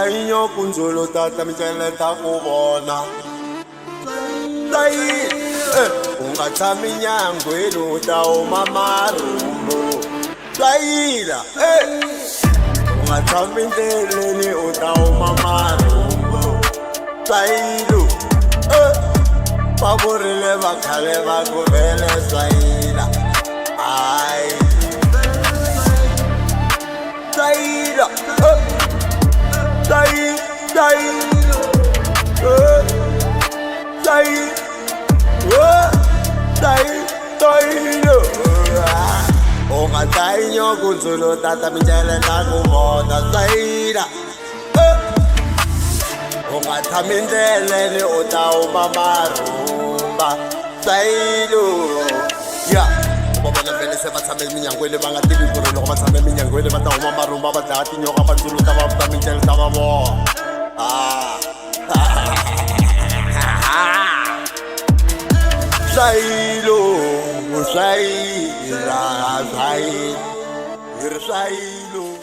Tainyo kunzulu tata mchele takubona Tai ungatami nyangwini utauma marumbu Taila ungatami ndeleni utauma marumbu Tailu Paburile bakale bakuvele Twaila Ai Twaila Tai Tainyo kunzulu tata mchele takubona Twaila ungatami ndeleni utauma marumba Twailu Babona vele se batsame minyangwele bangatiki kuri loko batsame minyangwele batauma marumba badati nyoka banzulu taba mchele taba bo Twailu Twailu